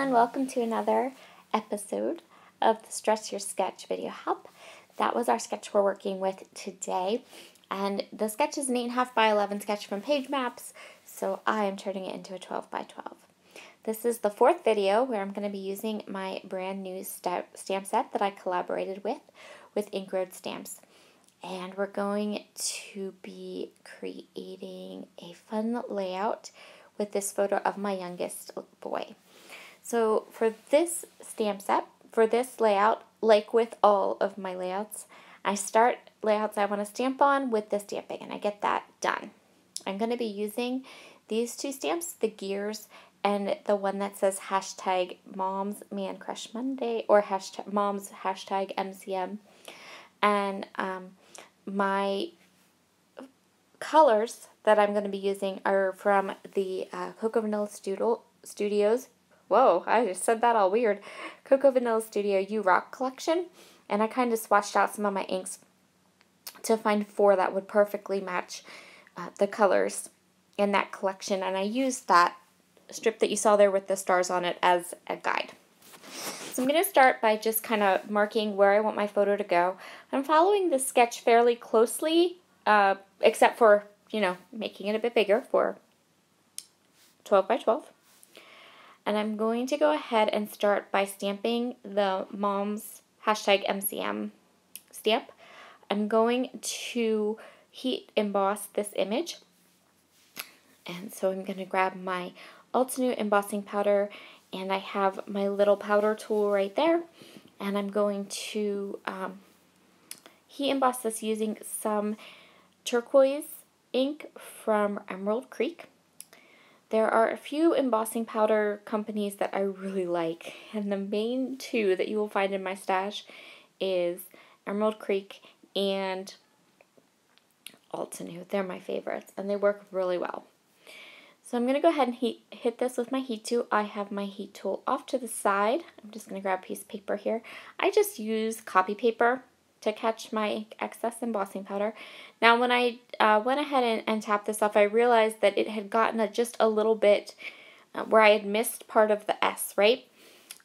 everyone, welcome to another episode of the Stretch Your Sketch video help. That was our sketch we're working with today, and the sketch is an 8.5 by 11 sketch from Page Maps, so I am turning it into a 12 by 12. This is the fourth video where I'm going to be using my brand new stamp set that I collaborated with Ink Road Stamps. And we're going to be creating a fun layout with this photo of my youngest boy. So for this stamp set, for this layout, like with all of my layouts, I start layouts I want to stamp on with the stamping, and I get that done. I'm going to be using these two stamps, the gears, and the one that says hashtag Mom's Man Crush Monday, or hashtag Mom's hashtag MCM. And my colors that I'm going to be using are from the Cocoa Vanilla Studios. Whoa, I just said that all weird. Cocoa Vanilla Studio You Rock collection. And I kind of swatched out some of my inks to find 4 that would perfectly match the colors in that collection. And I used that strip that you saw there with the stars on it as a guide. So I'm going to start by just kind of marking where I want my photo to go. I'm following the sketch fairly closely, except for, making it a bit bigger for 12 by 12. And I'm going to go ahead and start by stamping the Mom's hashtag MCM stamp. I'm going to heat emboss this image. And so I'm going to grab my Ultimate embossing powder, and I have my little powder tool right there, and I'm going to heat emboss this using some turquoise ink from Emerald Creek. There are a few embossing powder companies that I really like, and the main 2 that you will find in my stash is Emerald Creek and Ultimate. They're my favorites, and they work really well. So I'm going to go ahead and hit this with my heat tool. I have my heat tool off to the side. I'm just going to grab a piece of paper here. I just use copy paper to catch my excess embossing powder. Now when I went ahead and tapped this off, I realized that it had gotten just a little bit where I had missed part of the S, right?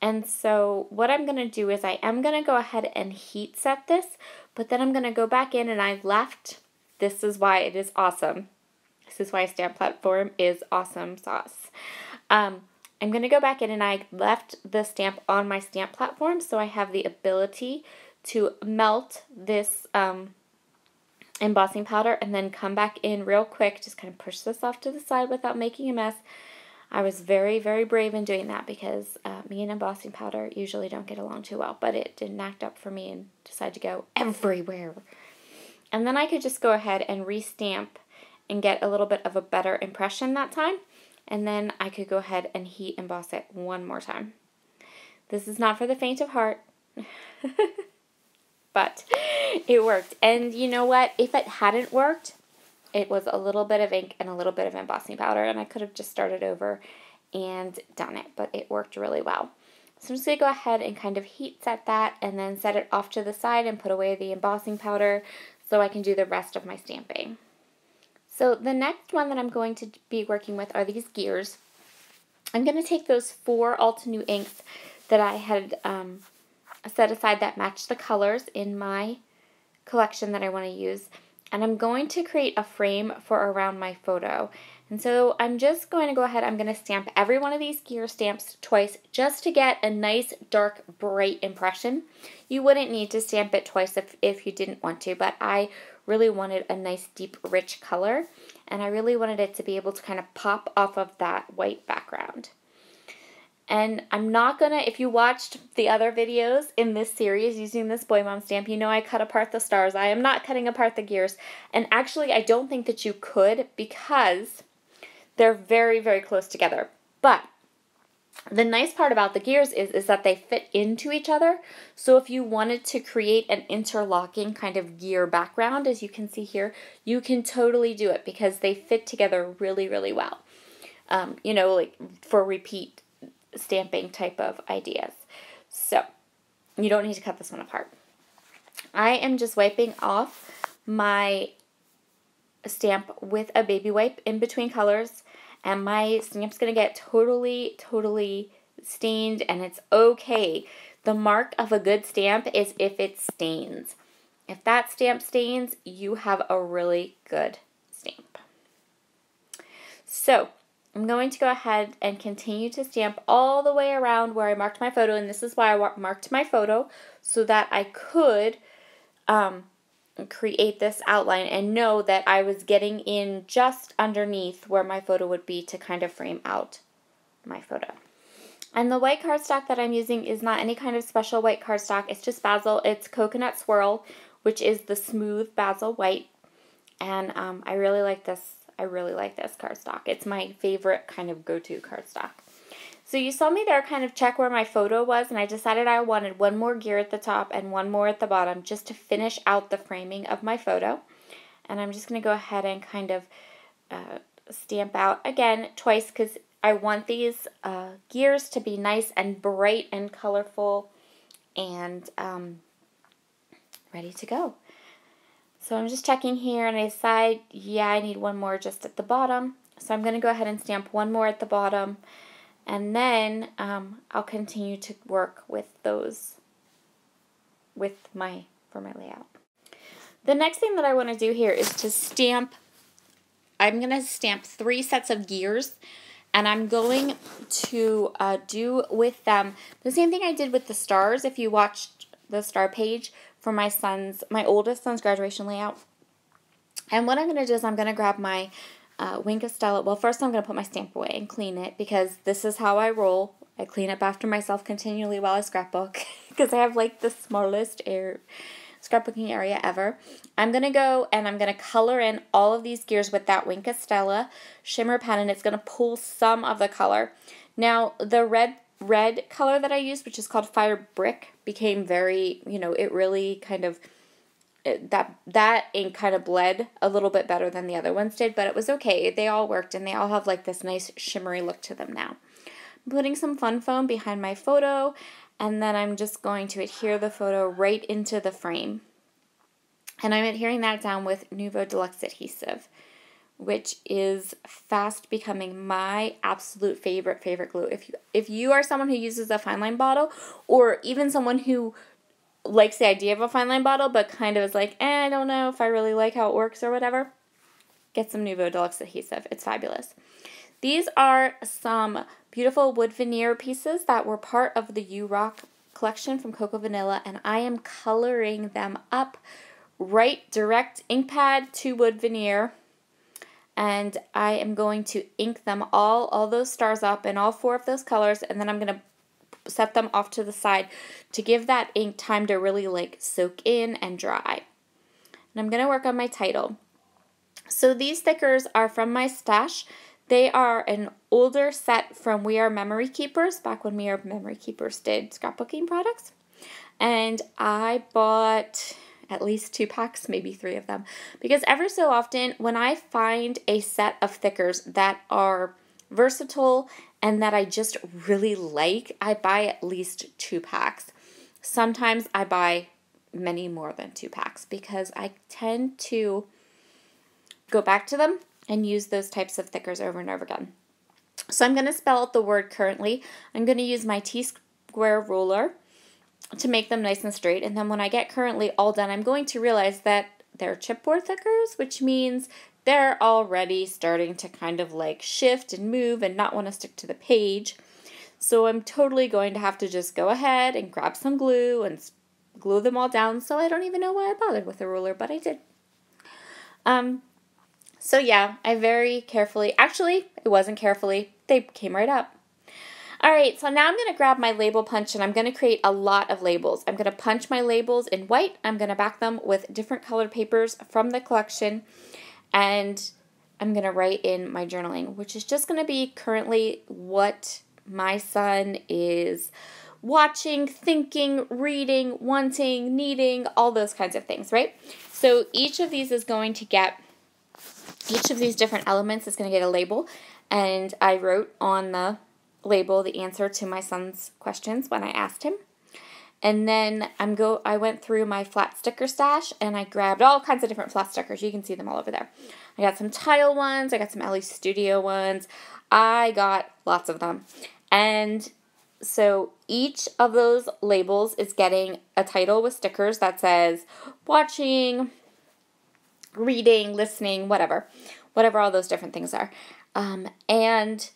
And so what I'm going to do is I am going to go ahead and heat set this, but then I'm going to go back in, and I left. This is why it is awesome. This is why Stamp Platform is awesome sauce. I'm going to go back in, and I left the stamp on my stamp platform, so I have the ability to melt this embossing powder and then come back in real quick, just kind of push this off to the side without making a mess. I was very, very brave in doing that because me and embossing powder usually don't get along too well, but it didn't act up for me and decided to go everywhere. And then I could just go ahead and restamp and get a little bit of a better impression that time. And then I could go ahead and heat emboss it one more time. This is not for the faint of heart, but it worked. And you know what? If it hadn't worked, it was a little bit of ink and a little bit of embossing powder, and I could have just started over and done it, but it worked really well. So I'm just going to go ahead and kind of heat set that and then set it off to the side and put away the embossing powder so I can do the rest of my stamping. So the next one that I'm going to be working with are these gears. I'm going to take those 4 Altenew inks that I had set aside that match the colors in my collection that I want to use, and I'm going to create a frame for around my photo. And so I'm just going to go ahead, I'm going to stamp every one of these gear stamps twice just to get a nice, dark, bright impression. You wouldn't need to stamp it twice if you didn't want to, but I really wanted a nice, deep, rich color, and I really wanted it to be able to kind of pop off of that white background. And I'm not going to, if you watched the other videos in this series using this Boy Mom stamp, you know I cut apart the stars. I am not cutting apart the gears. And actually, I don't think that you could because they're very, very close together. But the nice part about the gears is that they fit into each other. So if you wanted to create an interlocking kind of gear background, as you can see here, you can totally do it because they fit together really, really well. Like for repeat stamping type of ideas. So you don't need to cut this one apart. I am just wiping off my stamp with a baby wipe in between colors, and my stamp's going to get totally stained, and it's okay. The mark of a good stamp is if it stains. If that stamp stains, you have a really good stamp. So I'm going to go ahead and continue to stamp all the way around where I marked my photo, and this is why I marked my photo, so that I could create this outline and know that I was getting in just underneath where my photo would be to kind of frame out my photo. And the white cardstock that I'm using is not any kind of special white cardstock. It's just Basil. It's Coconut Swirl, which is the smooth Basil white. And I really like this. I really like this cardstock. It's my favorite kind of go-to cardstock. So you saw me there kind of check where my photo was, and I decided I wanted one more gear at the top and one more at the bottom just to finish out the framing of my photo. And I'm just going to go ahead and kind of stamp out again twice, because I want these gears to be nice and bright and colorful and ready to go. So I'm just checking here, and I decide, yeah, I need one more just at the bottom. So I'm going to go ahead and stamp one more at the bottom, and then I'll continue to work with those for my layout. The next thing that I want to do here is to stamp. I'm going to stamp 3 sets of gears, and I'm going to do with them the same thing I did with the stars. If you watched the star page for my oldest son's graduation layout. And what I'm going to do is I'm going to grab my Wink of Stella. Well, first I'm going to put my stamp away and clean it, because this is how I roll. I clean up after myself continually while I scrapbook, because I have like the smallest scrapbooking area ever. I'm going to go and I'm going to color in all of these gears with that Wink of Stella shimmer pen, and it's going to pull some of the color. Now, the red color that I used, which is called Fire Brick, became very, it really kind of, that ink kind of bled a little bit better than the other ones did, but it was okay. They all worked, and they all have like this nice shimmery look to them now. I'm putting some fun foam behind my photo, and then I'm just going to adhere the photo right into the frame. And I'm adhering that down with Nouveau Deluxe adhesive, which is fast becoming my absolute favorite glue. If you are someone who uses a fine line bottle, or even someone who likes the idea of a fine line bottle but kind of is like, I don't know if I really like how it works or whatever, get some Nouveau Deluxe adhesive. It's fabulous. These are some beautiful wood veneer pieces that were part of the You Rock collection from Cocoa Vanilla, and I am coloring them up right direct ink pad to wood veneer. And I am going to ink them all those stars up in all 4 of those colors, and then I'm going to set them off to the side to give that ink time to really like soak in and dry. And I'm going to work on my title. So these stickers are from my stash. They are an older set from We Are Memory Keepers, back when We Are Memory Keepers did scrapbooking products. And I bought at least 2 packs, maybe 3 of them, because every so often when I find a set of stickers that are versatile and that I just really like, I buy at least 2 packs. Sometimes I buy many more than 2 packs, because I tend to go back to them and use those types of stickers over and over again. So I'm going to spell out the word currently. I'm going to use my T-square ruler to make them nice and straight, and then when I get currently all done, I'm going to realize that they're chipboard stickers, which means they're already starting to kind of like shift and move and not want to stick to the page. So I'm totally going to have to just go ahead and grab some glue and glue them all down, so I don't even know why I bothered with a ruler, but I did. So yeah, I very carefully, actually, it wasn't carefully, they came right up. Alright, so now I'm going to grab my label punch, and I'm going to create a lot of labels. I'm going to punch my labels in white. I'm going to back them with different colored papers from the collection, and I'm going to write in my journaling, which is just going to be currently what my son is watching, thinking, reading, wanting, needing, all those kinds of things, right? So each of these is going to get, each of these different elements is going to get a label, and I wrote on the label the answer to my son's questions when I asked him. And then I went through my flat sticker stash, and I grabbed all kinds of different flat stickers. You can see them all over there. I got some tile ones. I got some Ellie Studio ones. I got lots of them. And So each of those labels is getting a title with stickers that says watching, reading, listening, whatever all those different things are. And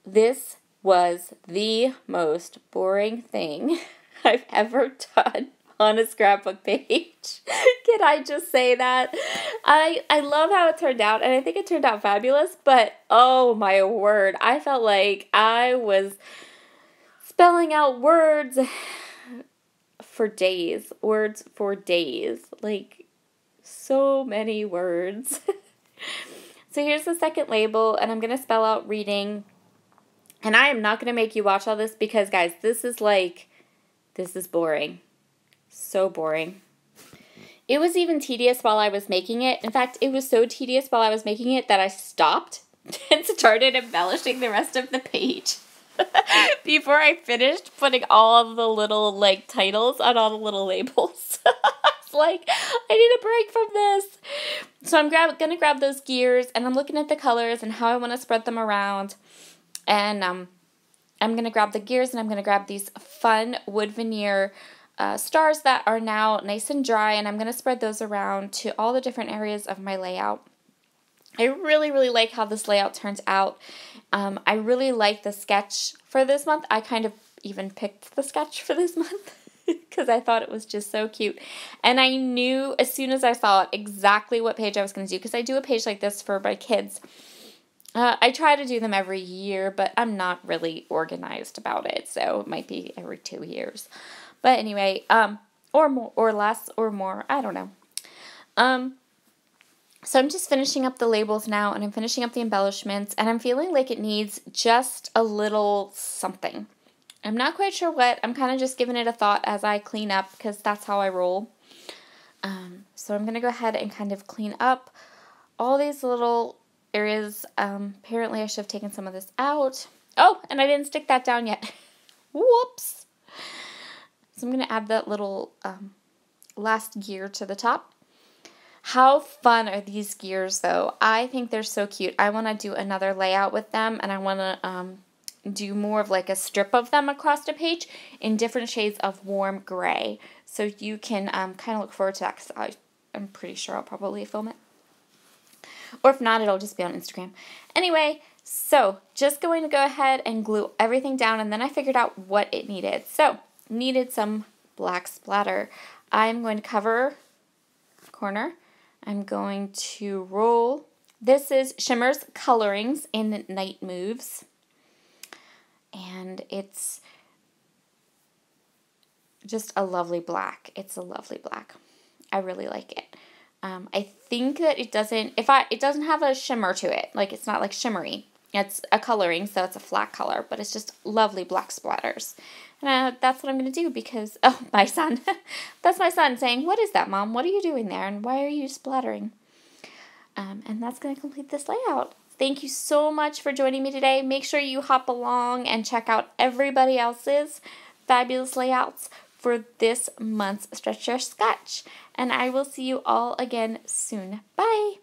this was the most boring thing I've ever done on a scrapbook page. Can I just say that? I love how it turned out, and I think it turned out fabulous, but oh my word, I felt like I was spelling out words for days. Like, so many words. So here's the second label, and I'm going to spell out reading. And I am not going to make you watch all this because, guys, this is boring. So boring. It was even tedious while I was making it. In fact, it was so tedious while I was making it that I stopped and started embellishing the rest of the page before I finished putting all of the little, like, titles on all the little labels. It's like, I need a break from this. So I'm going to grab those gears, and I'm looking at the colors and how I want to spread them around. And I'm going to grab the gears, and I'm going to grab these fun wood veneer stars that are now nice and dry, and I'm going to spread those around to all the different areas of my layout. I really, really like how this layout turns out. I really like the sketch for this month. I kind of even picked the sketch for this month because I thought it was just so cute. And I knew as soon as I saw it exactly what page I was going to do, because I do a page like this for my kids. I try to do them every year, but I'm not really organized about it, so it might be every 2 years. But anyway, or more, or less, or more, I don't know. So I'm just finishing up the labels now, and I'm finishing up the embellishments, and I'm feeling like it needs just a little something. I'm not quite sure what. I'm kind of just giving it a thought as I clean up, because that's how I roll. So I'm going to go ahead and kind of clean up all these little areas. Apparently I should have taken some of this out. Oh, and I didn't stick that down yet. Whoops. So I'm going to add that little last gear to the top. How fun are these gears, though? I think they're so cute. I want to do another layout with them, and I want to do more of like a strip of them across the page in different shades of warm gray. So you can kind of look forward to that, because I'm pretty sure I'll probably film it. Or if not, it'll just be on Instagram. Anyway, so just going to go ahead and glue everything down, and then I figured out what it needed. So, needed some black splatter. I'm going to cover corner. I'm going to roll. This is Shimmer's Colorings in Night Moves. And it's just a lovely black. It's a lovely black. I really like it. I think that it doesn't have a shimmer to it. Like, it's not like shimmery. It's a coloring, so it's a flat color, but it's just lovely black splatters. And that's what I'm going to do because, oh, my son. That's my son saying, "What is that, Mom? What are you doing there? And why are you splattering?" And that's going to complete this layout. Thank you so much for joining me today. Make sure you hop along and check out everybody else's fabulous layouts for this month's Stretch Your Sketch. And I will see you all again soon. Bye!